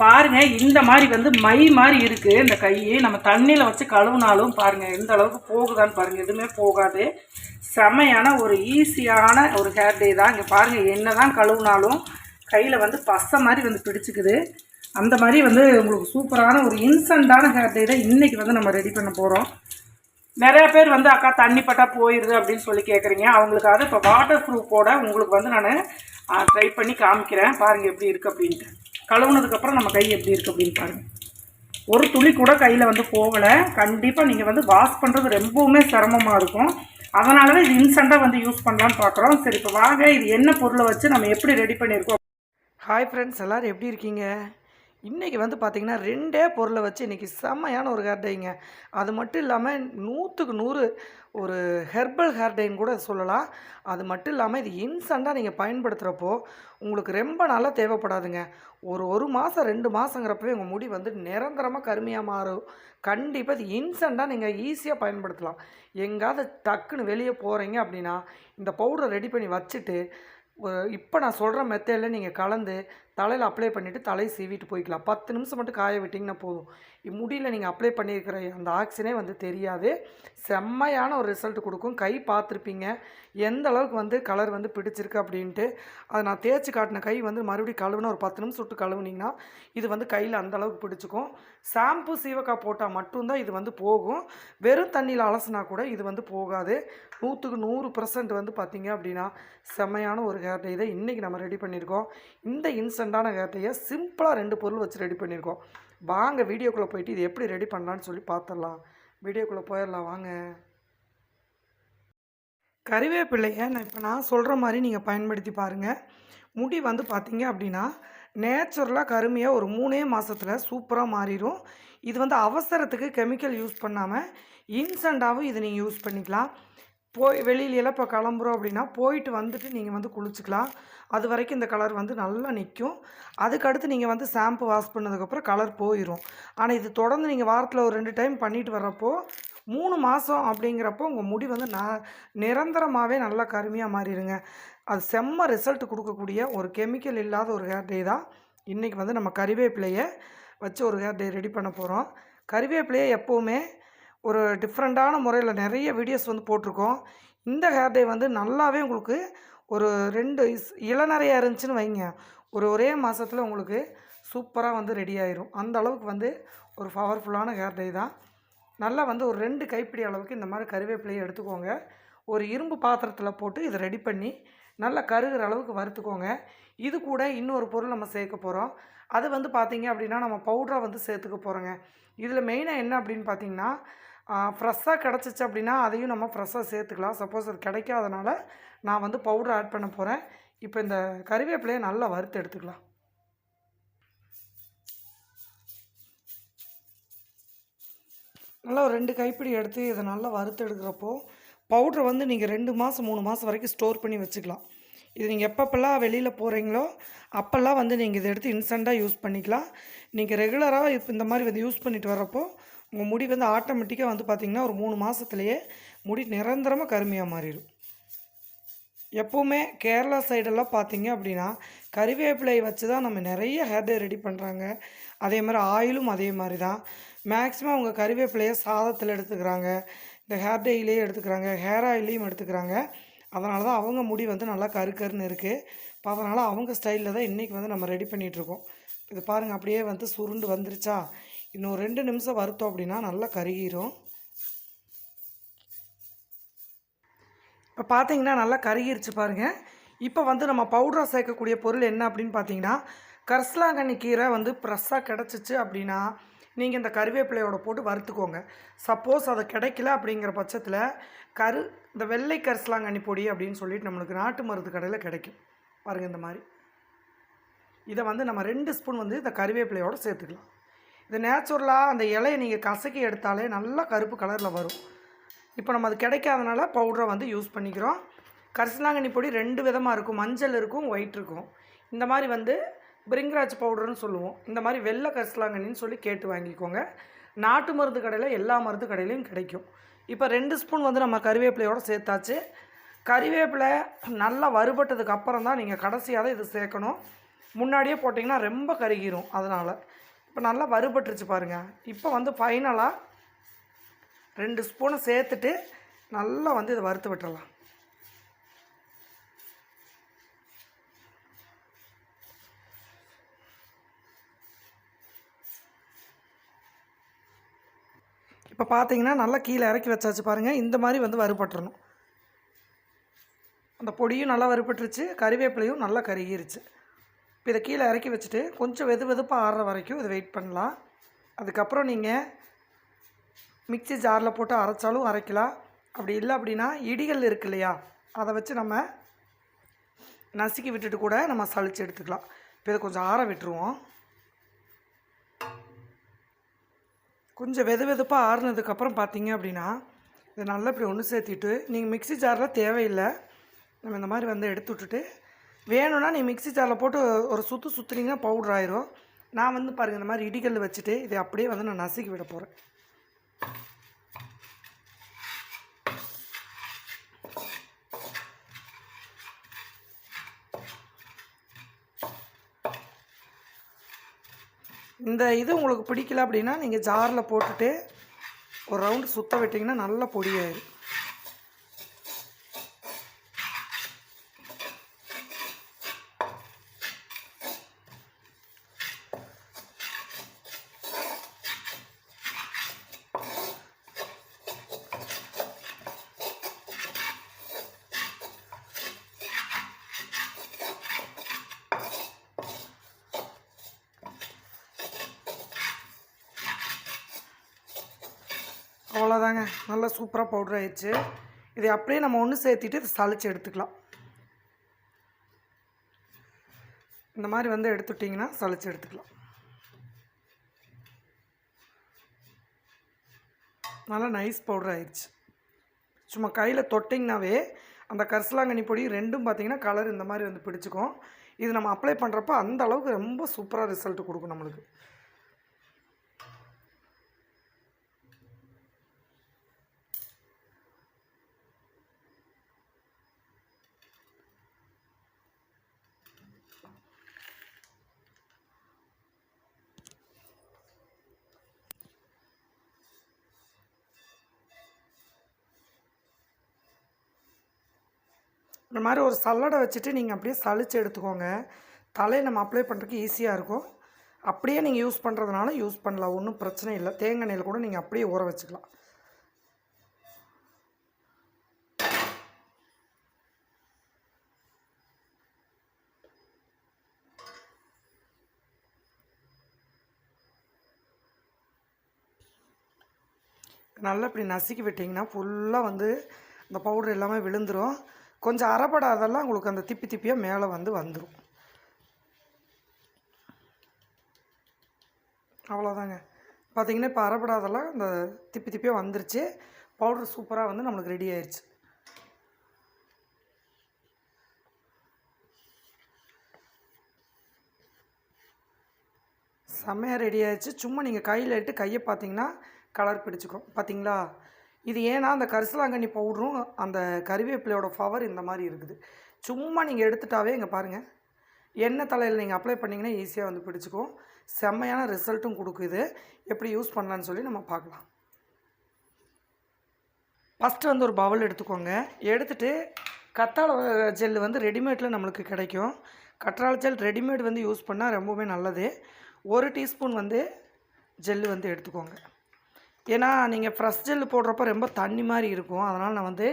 பாருங்கள், இந்த மாதிரி வந்து மை மாதிரி இருக்குது இந்த கை. நம்ம தண்ணியில் வச்சு கழுவுனாலும் பாருங்கள் எந்த அளவுக்கு போகுதான்னு பாருங்கள். எதுவுமே போகாது. செமையான ஒரு ஈஸியான ஒரு ஹேர் டே தான். இங்கே பாருங்கள், என்ன தான் கழுவுனாலும் கையில் வந்து பசை மாதிரி வந்து பிடிச்சிக்குது. அந்த மாதிரி வந்து உங்களுக்கு சூப்பரான ஒரு இன்ஸ்டண்ட்டான ஹேர் டே தான் இன்றைக்கி வந்து நம்ம ரெடி பண்ண போகிறோம். நிறையா பேர் வந்து அக்கா தண்ணி பட்டா போயிடுது அப்படின்னு சொல்லி கேட்குறீங்க. அவங்களுக்காக இப்போ வாட்டர் ப்ரூஃபோட உங்களுக்கு வந்து நான் ட்ரை பண்ணி காமிக்கிறேன். பாருங்கள் எப்படி இருக்குது அப்படின்ட்டு. கழுவுனதுக்கப்புறம் நம்ம கை எப்படி இருக்குது அப்படின்னு பாருங்கள். ஒரு துளி கூட கையில் வந்து போகலை. கண்டிப்பாக நீங்கள் வந்து வாஷ் பண்ணுறது ரொம்பவுமே சிரமமாக இருக்கும். அதனால தான் இது இன்ஸ்டண்ட்டாக வந்து யூஸ் பண்ணலான்னு பார்க்குறோம். சரி, இப்போ வாங்க இது என்ன பொருளை வச்சு நம்ம எப்படி ரெடி பண்ணியிருக்கோம். ஹாய் ஃப்ரெண்ட்ஸ், எல்லோரும் எப்படி இருக்கீங்க? இன்றைக்கி வந்து பார்த்திங்கன்னா 2 பொருளை வச்சு இன்றைக்கி செம்மையான ஒரு ஹேர் டேங்க. அது மட்டும் இல்லாமல் 100க்கு 100 ஒரு ஹெர்பல் ஹேர் டேன்னு கூட சொல்லலாம். அது மட்டும் இல்லாமல் இது இன்ஸ்டண்ட்டாக நீங்கள் பயன்படுத்துகிறப்போ உங்களுக்கு ரொம்ப நாளாக தேவைப்படாதுங்க. ஒரு மாதம் 2 மாதங்கிறப்பவே உங்கள் முடி வந்து நிரந்தரமாக கருமையாக மாறும். கண்டிப்பாக இது இன்ஸ்டண்ட்டாக நீங்கள் ஈஸியாக பயன்படுத்தலாம். எங்காவது டக்குன்னு வெளியே போகிறீங்க அப்படின்னா இந்த பவுடரை ரெடி பண்ணி வச்சுட்டு இப்போ நான் சொல்கிற மெத்தடில் நீங்கள் கலந்து தலையில் அப்ளை பண்ணிவிட்டு தலையை சீவிட்டு போய்க்கலாம். 10 நிமிஷம் மட்டும் காய விட்டிங்கன்னா போதும். முடியல நீங்கள் அப்ளை பண்ணியிருக்கிற அந்த ஆக்சினே வந்து தெரியாது. செம்மையான ஒரு ரிசல்ட் கொடுக்கும். கை பார்த்துருப்பீங்க எந்த அளவுக்கு வந்து கலர் வந்து பிடிச்சிருக்கு அப்படின்ட்டு. அதை நான் தேய்ச்சி காட்டின கை வந்து மறுபடியும் கழுவுனா ஒரு 10 நிமிஷம் விட்டு கழுவுனிங்கன்னா இது வந்து கையில் அந்த அளவுக்கு பிடிச்சிக்கும். ஷாம்பு சீவக்காய் போட்டால் மட்டும்தான் இது வந்து போகும். வெறும் தண்ணியில் அலசினா கூட இது வந்து போகாது. 100க்கு 100% வந்து பார்த்திங்க அப்படின்னா செம்மையான ஒரு ஹேர் டே இதை இன்றைக்கி நம்ம ரெடி பண்ணியிருக்கோம். இந்த இன்ஸ்டண்ட்டான ஹேர் டேயை சிம்பிளாக 2 பொருள் வச்சு ரெடி பண்ணியிருக்கோம். வாங்க வீடியோக்குள்ளே போயிட்டு இது எப்படி ரெடி பண்ணலான்னு சொல்லி பார்த்துடலாம். வீடியோக்குள்ளே போயிடலாம் வாங்க. கறிவேப்பிலையை நான் சொல்கிற மாதிரி நீங்கள் பயன்படுத்தி பாருங்கள். முடி வந்து பார்த்திங்க அப்படின்னா நேச்சுரலாக கருமையாக ஒரு 3 மாதத்தில் சூப்பராக மாறிடும். இது வந்து அவசரத்துக்கு கெமிக்கல் யூஸ் பண்ணாமல் இன்ஸ்டண்ட்டாகவும் இதை நீங்கள் யூஸ் பண்ணிக்கலாம். வெளியிலலாம் இப்போ கிளம்புறோம் அப்படின்னா போயிட்டு வந்துட்டு நீங்கள் வந்து குளிச்சுக்கலாம். அது வரைக்கும் இந்த கலர் வந்து நல்லா நிற்கும். அதுக்கடுத்து நீங்கள் வந்து ஷாம்பு வாஷ் பண்ணதுக்கப்புறம் கலர் போயிடும். ஆனால் இது தொடர்ந்து நீங்கள் வாரத்தில் ஒரு 2 டைம் பண்ணிட்டு வர்றப்போ 3 மாதம் அப்படிங்கிறப்போ உங்கள் முடி வந்து நிரந்தரமாகவே நல்லா கருமையாக மாறிடுங்க. அது செம்ம ரிசல்ட் கொடுக்கக்கூடிய ஒரு கெமிக்கல் இல்லாத ஒரு ஹேர் டே தான் இன்றைக்கி வந்து நம்ம கறிவேப்பிலையை வச்சு ஒரு ஹேர் டே ரெடி பண்ண போகிறோம். கறிவேப்பிலையை எப்போவுமே ஒரு டிஃப்ரெண்ட்டான முறையில் நிறைய வீடியோஸ் வந்து போட்டிருக்கோம். இந்த ஹேர் டே வந்து நல்லாவே உங்களுக்கு ஒரு 2 இளநறையாக இருந்துச்சுன்னு வைங்க, ஒரே மாதத்தில் உங்களுக்கு சூப்பராக வந்து ரெடி ஆயிரும். அந்த அளவுக்கு வந்து ஒரு பவர்ஃபுல்லான ஹேர் டே தான். நல்லா வந்து ஒரு 2 கைப்பிடி அளவுக்கு இந்த மாதிரி கறிவேப்பிலையை எடுத்துக்கோங்க. ஒரு இரும்பு பாத்திரத்தில் போட்டு இதை ரெடி பண்ணி நல்லா கருகிற அளவுக்கு வறுத்துக்கோங்க. இது கூட இன்னொரு பொருள் நம்ம சேர்க்க போகிறோம். அது வந்து பார்த்திங்க அப்படின்னா நம்ம பவுடரை வந்து சேர்த்துக்க போகிறோங்க. இதில் மெயினாக என்ன அப்படின்னு பார்த்திங்கன்னா ஃப்ரெஷ்ஷாக கிடச்சிச்சு அப்படின்னா அதையும் நம்ம ஃப்ரெஷ்ஷாக சேர்த்துக்கலாம். சப்போஸ் அது கிடைக்காதனால நான் வந்து பவுடர் ஆட் பண்ண போகிறேன். இப்போ இந்த கறிவேப்பிலையை நல்லா வறுத்து எடுத்துக்கலாம். நல்லா ஒரு 2 கைப்பிடி எடுத்து இதை நல்லா வறுத்து எடுக்கிறப்போ பவுட்ரை வந்து நீங்கள் 2 மாதம் 3 மாதம் வரைக்கும் ஸ்டோர் பண்ணி வச்சுக்கலாம். இது நீங்கள் எப்பப்பெல்லாம் வெளியில் போகிறீங்களோ அப்போல்லாம் வந்து நீங்கள் இதை எடுத்து இன்ஸ்டண்ட்டாக யூஸ் பண்ணிக்கலாம். நீங்கள் ரெகுலராக இப்போ இந்த மாதிரி வந்து யூஸ் பண்ணிட்டு வரப்போ உங்கள் முடி வந்து ஆட்டோமேட்டிக்காக வந்து பார்த்திங்கன்னா ஒரு 3 மாதத்துலேயே முடி நிரந்தரமாக கருமையாக மாறிடும். எப்போவுமே கேரளா சைடெல்லாம் பார்த்திங்க அப்படின்னா கறிவேப்பிலை வச்சு தான் நம்ம நிறைய ஹேர் டே ரெடி பண்ணுறாங்க. அதே மாதிரி ஆயிலும் அதே மாதிரி தான். மேக்ஸிமம் அவங்க கறிவேப்பிலையை சாதத்தில் எடுத்துக்கிறாங்க, இந்த ஹேர் டேயிலேயே எடுத்துக்கிறாங்க, ஹேர் ஆயிலையும் எடுத்துக்கிறாங்க. அதனால தான் அவங்க முடி வந்து நல்லா கருக்கருன்னு இருக்குது. இப்போ அதனால் அவங்க ஸ்டைலில் தான் இன்றைக்கி வந்து நம்ம ரெடி பண்ணிகிட்ருக்கோம். இது பாருங்கள், அப்படியே வந்து சுருண்டு வந்துருச்சா. இன்னும் 2 நிமிஷம் வறுத்தோம் அப்படின்னா நல்லா கருகிரும். இப்போ பார்த்தீங்கன்னா நல்லா கருகிருச்சு பாருங்கள். இப்போ வந்து நம்ம பவுடராக சேர்க்கக்கூடிய பொருள் என்ன அப்படின்னு பார்த்தீங்கன்னா கரிசலாங்கண்ணி கீரை வந்து ஃப்ரெஷ்ஷாக கிடச்சிச்சு அப்படின்னா நீங்கள் இந்த கறிவேப்பிலையோட போட்டு வறுத்துக்கோங்க. சப்போஸ் அதை கிடைக்கல அப்படிங்கிற பட்சத்தில் இந்த வெள்ளை கரிசலாங்கண்ணி பொடி அப்படின்னு சொல்லிட்டு நம்மளுக்கு நாட்டு மருந்து கடையில் கிடைக்கும் பாருங்கள். இந்த மாதிரி இதை வந்து நம்ம 2 ஸ்பூன் வந்து இந்த கறிவேப்பிலையோடு சேர்த்துக்கலாம். இது நேச்சுரலாக அந்த இலையை நீங்கள் கசக்கி எடுத்தாலே நல்லா கருப்பு கலரில் வரும். இப்போ நம்ம அது கிடைக்காதனால பவுடரை வந்து யூஸ் பண்ணிக்கிறோம். கரிசலாங்கண்ணி பொடி 2 விதமாக இருக்கும், மஞ்சள் இருக்கும், ஒயிட் இருக்கும். இந்த மாதிரி வந்து பிரிங்கராஜ் பவுடர்னு சொல்லுவோம். இந்த மாதிரி வெள்ளை கரிசலாங்கண்ணின்னு சொல்லி கேட்டு வாங்கிக்கோங்க. நாட்டு மருந்து கடையில் எல்லா மருந்து கடையிலையும் கிடைக்கும். இப்போ 2 ஸ்பூன் வந்து நம்ம கறிவேப்பிலையோடு சேர்த்தாச்சு. கறிவேப்பிலை நல்லா வறுபட்டதுக்கு அப்புறம் தான் நீங்கள் கடைசியாக தான் இது சேர்க்கணும். முன்னாடியே போட்டிங்கன்னா ரொம்ப கருகிரும். அதனால் இப்போ நல்லா வறுபட்டுருச்சு பாருங்கள். இப்போ வந்து ஃபைனலாக 2 ஸ்பூனை சேர்த்துட்டு நல்லா வந்து இதை வறுத்து விட்டுறலாம். இப்போ பார்த்தீங்கன்னா நல்லா கீழே இறக்கி வச்சாச்சு பாருங்கள். இந்த மாதிரி வந்து வறுபட்டுறணும். அந்த பொடியும் நல்லா வறுபட்டுருச்சு, கறிவேப்பிலையும் நல்லா கருகிருச்சு. இப்போ இதை கீழே இறக்கி வச்சுட்டு கொஞ்சம் வெதுப்பாக ஆறுற வரைக்கும் இதை வெயிட் பண்ணலாம். அதுக்கப்புறம் நீங்கள் மிக்ஸி ஜாரில் போட்டு அரைச்சாலும் அரைக்கலாம். அப்படி இல்லை அப்படின்னா இடிகள் இருக்கு இல்லையா, அதை வச்சு நம்ம நசுக்கி விட்டுட்டு கூட நம்ம சளிச்சு எடுத்துக்கலாம். இப்போ இதை கொஞ்சம் ஆற விட்டுருவோம். கொஞ்சம் வெதுப்பாக ஆறுனதுக்கப்புறம் பார்த்தீங்க அப்படின்னா இதை நல்லா இப்படி ஒன்று சேர்த்திட்டு, நீங்கள் மிக்ஸி ஜாரில் தேவையில்லை, நம்ம இந்த மாதிரி வந்து எடுத்து விட்டுட்டு வேணும்னா நீ மிக்ஸி ஜாரில் போட்டு ஒரு சுற்றுனீங்கன்னா பவுடர் ஆயிரும். நான் வந்து பாருங்கள் இந்த மாதிரி இடிகள் வச்சுட்டு இதை அப்படியே வந்து நான் நசுக்கி விட போகிறேன். இந்த இது உங்களுக்கு பிடிக்கல அப்படின்னா நீங்கள் ஜாரில் போட்டுட்டு ஒரு ரவுண்டு சுற்ற விட்டிங்கன்னா நல்லா பொடியாயிடும். அவ்வளோதாங்க, நல்லா சூப்பராக பவுடர் ஆயிடுச்சு. இதை அப்படியே நம்ம ஒன்று சேர்த்திட்டு இதை சளிச்சு எடுத்துக்கலாம். இந்த மாதிரி வந்து எடுத்துட்டிங்கன்னா சளிச்சு எடுத்துக்கலாம். நல்லா நைஸ் பவுடர் ஆயிடுச்சு. சும்மா கையில் தொட்டிங்கனாவே அந்த கரிசலாங்கண்ணி பொடி ரெண்டும் பார்த்திங்கன்னா கலர் இந்த மாதிரி வந்து பிடிச்சிக்கும். இது நம்ம அப்ளை பண்ணுறப்ப அந்த அளவுக்கு ரொம்ப சூப்பராக ரிசல்ட் கொடுக்கும் நம்மளுக்கு. இந்த மாதிரி ஒரு சல்லடை வச்சுட்டு நீங்கள் அப்படியே சளிச்சு எடுத்துக்கோங்க. தலையை நம்ம அப்ளை பண்ணுறதுக்கு ஈஸியாக இருக்கும். அப்படியே நீங்கள் யூஸ் பண்ணுறதுனால யூஸ் பண்ணலாம், ஒன்றும் பிரச்சனை இல்லை. தேங்காய் எண்ணெயில் கூட நீங்கள் அப்படியே ஊற வச்சுக்கலாம். நல்லா இப்படி நசுக்கி விட்டிங்கன்னா ஃபுல்லாக வந்து இந்த பவுடர் எல்லாமே விழுந்துடும். கொஞ்சம் அரைப்படாதெல்லாம் உங்களுக்கு அந்த திப்பியாக மேலே வந்து வந்துடும். அவ்வளோதாங்க. பார்த்திங்கன்னா இப்போ அரைப்படாதெல்லாம் இந்த திப்பியாக வந்துருச்சு. பவுடர் சூப்பராக வந்து நம்மளுக்கு ரெடி ஆயிடுச்சு. செம்மையாக ரெடி ஆயிடுச்சு. சும்மா நீங்கள் கையில் இட்டு கையை பார்த்தீங்கன்னா கலர் பிடிச்சிக்கும். பார்த்தீங்களா, இது ஏன்னா அந்த கரிசலாங்கண்ணி பவுடரும் அந்த கறிவேப்பிலையோட பவர் இந்த மாதிரி இருக்குது. சும்மா நீங்கள் எடுத்துட்டாவே இங்கே பாருங்கள், எண்ணெய் தலையில் நீங்கள் அப்ளை பண்ணிங்கன்னா ஈஸியாக வந்து பிடிச்சிக்கும். செம்மையான ரிசல்ட்டும் கொடுக்குது. எப்படி யூஸ் பண்ணலான்னு சொல்லி நம்ம பார்க்கலாம். ஃபஸ்ட்டு வந்து ஒரு பவுல் எடுத்துக்கோங்க. எடுத்துகிட்டு கத்தாழை ஜெல் வந்து ரெடிமேடில் நம்மளுக்கு கிடைக்கும். கற்றாழை ஜெல் ரெடிமேட் வந்து யூஸ் பண்ணால் ரொம்பவே நல்லது. 1 டீஸ்பூன் வந்து ஜெல்லு வந்து எடுத்துக்கோங்க. ஏன்னா நீங்கள் ஃப்ரெஷ் ஜெல்லு போடுறப்ப ரொம்ப தண்ணி மாதிரி இருக்கும். அதனால் நான் வந்து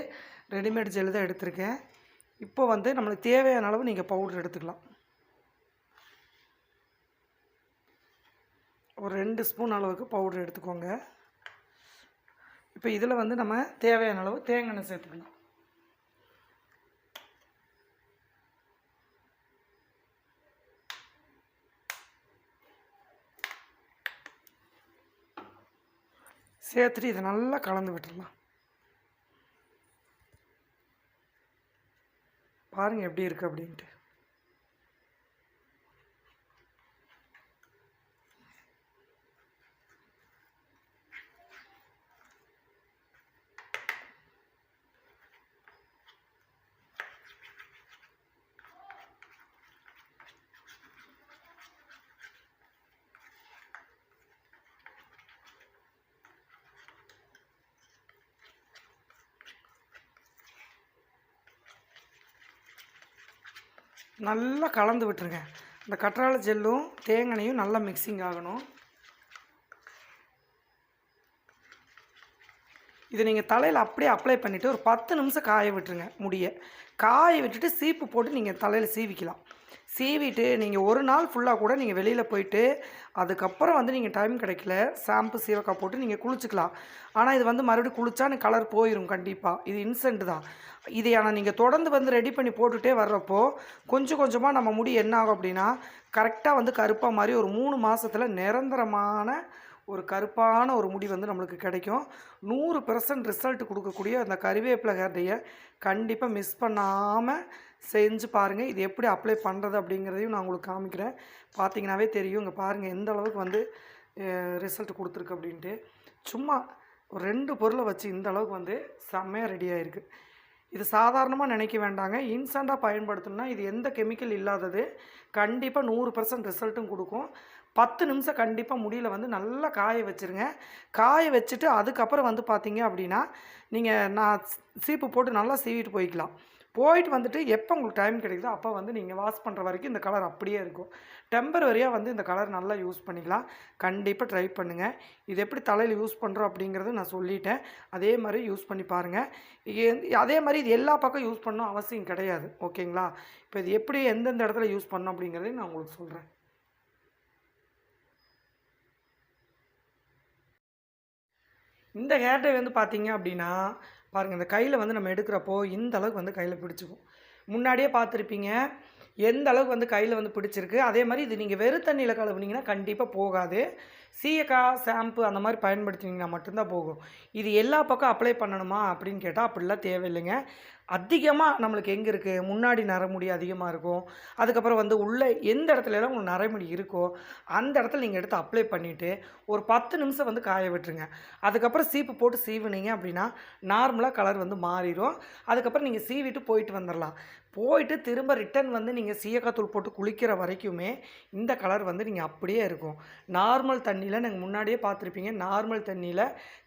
ரெடிமேட் ஜெல்லு தான் எடுத்திருக்கேன். இப்போ வந்து நம்மளுக்கு தேவையான அளவு நீங்கள் பவுடர் எடுத்துக்கலாம். ஒரு 2 ஸ்பூன் அளவுக்கு பவுடர் எடுத்துக்கோங்க. இப்போ இதில் வந்து நம்ம தேவையான அளவு தேங்காய் எண்ணெய் சேர்த்துக்கலாம். சேர்த்துட்டு இதை நல்லா கலந்து விட்டுடலாம். பாருங்கள் எப்படி இருக்குது அப்படின்ட்டு. நல்லா கலந்து விட்டுருங்க. இந்த கற்றாழை ஜெல்லும் தேங்காயும் நல்லா மிக்சிங் ஆகணும். இது நீங்கள் தலையில் அப்படியே அப்ளை பண்ணிவிட்டு ஒரு 10 நிமிஷம் காய விட்டுருங்க. முடிய காய விட்டுட்டு சீப்பு போட்டு நீங்கள் தலையில் சீவிக்கலாம். சீவிட்டு நீங்கள் ஒரு நாள் ஃபுல்லாக கூட நீங்கள் வெளியில் போயிட்டு அதுக்கப்புறம் வந்து நீங்கள் டைம் கிடைக்கல ஷாம்பு சீவக்காய் போட்டு நீங்கள் குளிச்சுக்கலாம். ஆனால் இது வந்து மறுபடியும் குளிச்சா கலர் போயிடும் கண்டிப்பாக. இது இன்சென்ட் தான். இதை ஆனால் நீங்கள் தொடர்ந்து வந்து ரெடி பண்ணி போட்டுகிட்டே வர்றப்போ கொஞ்சம் கொஞ்சமாக நம்ம முடி என்ன ஆகும் அப்படின்னா கரெக்டாக வந்து கருப்பாக மாதிரி ஒரு 3 மாதத்தில் நிரந்தரமான ஒரு கருப்பான ஒரு முடி வந்து நம்மளுக்கு கிடைக்கும். 100% ரிசல்ட் கொடுக்கக்கூடிய அந்த கறிவேப்பிலை ஹேர் டையை கண்டிப்பாக மிஸ் பண்ணாமல் செஞ்சு பாருங்கள். இது எப்படி அப்ளை பண்ணுறது அப்படிங்கிறதையும் நான் உங்களுக்கு காமிக்கிறேன். பார்த்தீங்கன்னாவே தெரியும். இங்கே பாருங்கள் எந்த அளவுக்கு வந்து ரிசல்ட் கொடுத்துருக்கு அப்படின்ட்டு. சும்மா ஒரு 2 பொருளை வச்சு இந்த அளவுக்கு வந்து செம்மையாக ரெடி ஆகிருக்கு. இது சாதாரணமாக நினைக்க வேண்டாங்க. இன்ஸ்டண்ட்டாக பயன்படுத்தணும்னா இது எந்த கெமிக்கல் இல்லாதது. கண்டிப்பாக 100% ரிசல்ட்டும் கொடுக்கும். 10 நிமிஷம் கண்டிப்பாக முடியல வந்து நல்லா காய வச்சுருங்க. காய வச்சுட்டு அதுக்கப்புறம் வந்து பார்த்தீங்க அப்படின்னா நான் சீப்பு போட்டு நல்லா சீவிட்டு போய்க்கலாம். போயிட்டு வந்துட்டு எப்போ உங்களுக்கு டைம் கிடைக்குதோ அப்போ வந்து நீங்கள் வாஷ் பண்ணுற வரைக்கும் இந்த கலர் அப்படியே இருக்கும். டெம்பரவரியாக வந்து இந்த கலர் நல்லா யூஸ் பண்ணிக்கலாம். கண்டிப்பாக ட்ரை பண்ணுங்கள். இது எப்படி தலையில் யூஸ் பண்ணுறோம் அப்படிங்கிறது நான் சொல்லிட்டேன். அதே மாதிரி யூஸ் பண்ணி பாருங்கள். அதே மாதிரி இது எல்லா பக்கம் யூஸ் பண்ணணும் அவசியம் கிடையாது. ஓகேங்களா? இப்போ இது எப்படி எந்தெந்த இடத்துல யூஸ் பண்ணணும் அப்படிங்கிறதையும் நான் உங்களுக்கு சொல்கிறேன். இந்த ஹேர் டை வந்து பார்த்தீங்க அப்படின்னா பாருங்கள், இந்த கையில் வந்து நம்ம எடுக்கிறப்போ இந்த அளவுக்கு வந்து கையில் பிடிச்சிக்கும். முன்னாடியே பார்த்துருப்பீங்க எந்த அளவுக்கு வந்து கையில் வந்து பிடிச்சிருக்கு. அதே மாதிரி இது நீங்கள் வெறும் தண்ணியில் கழுவுனீங்கன்னா கண்டிப்பாக போகாது. சீயக்காய் ஷாம்பு அந்த மாதிரி பயன்படுத்தினீங்கன்னா மட்டும்தான் போகும். இது எல்லா பக்கம் அப்ளை பண்ணணுமா அப்படின்னு கேட்டால் அப்படிலாம் தேவையில்லைங்க. அதிகமாக நம்மளுக்கு எங்கே இருக்குது, முன்னாடி நரைமுடி அதிகமாக இருக்கும். அதுக்கப்புறம் வந்து உள்ளே எந்த இடத்துலலாம் உங்களுக்கு நரைமுடி இருக்கோ அந்த இடத்துல நீங்கள் எடுத்து அப்ளை பண்ணிவிட்டு ஒரு 10 நிமிஷம் வந்து காய விட்டுருங்க. அதுக்கப்புறம் சீப்பு போட்டு சீவுனீங்க அப்படின்னா நார்மலாக கலர் வந்து மாறிடும். அதுக்கப்புறம் நீங்கள் சீவிட்டு போயிட்டு வந்துடலாம். போயிட்டு திரும்ப ரிட்டன் வந்து நீங்கள் சீயக்காய் தூள் போட்டு குளிக்கிற வரைக்குமே இந்த கலர் வந்து நீங்கள் அப்படியே இருக்கும். நார்மல் தண்ணியில் நீங்கள் முன்னாடியே பார்த்துருப்பீங்க. நார்மல் தண்ணியில்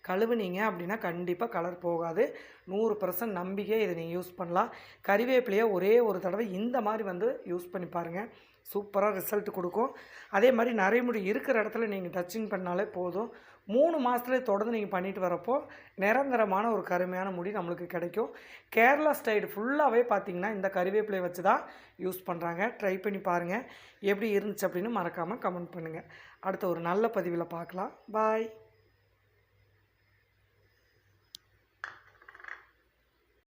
கழுவுனீங்க அப்படின்னா கண்டிப்பாக கலர் போகாது. 100% நம்பிக்கை இதை நீங்கள் யூஸ் பண்ணலாம். கறிவேப்பிலையை ஒரே ஒரு தடவை இந்த மாதிரி வந்து யூஸ் பண்ணி பாருங்கள். சூப்பராக ரிசல்ட் கொடுக்கும். அதே மாதிரி நரைமுடி இருக்கிற இடத்துல நீங்கள் டச்சிங் பண்ணாலே போதும். 3 மாதத்துலேயே தொடர்ந்து நீங்கள் பண்ணிட்டு வரப்போ நிரந்தரமான ஒரு கருமையான முடி நம்மளுக்கு கிடைக்கும். கேரளா ஸ்டைல் ஃபுல்லாகவே பார்த்திங்கன்னா இந்த கறிவேப்பிலை வச்சு தான் யூஸ் பண்ணுறாங்க. ட்ரை பண்ணி பாருங்கள் எப்படி இருந்துச்சு அப்படின்னு மறக்காமல் கமெண்ட் பண்ணுங்கள். அடுத்த ஒரு நல்ல பதிவில் பார்க்கலாம். பாய்.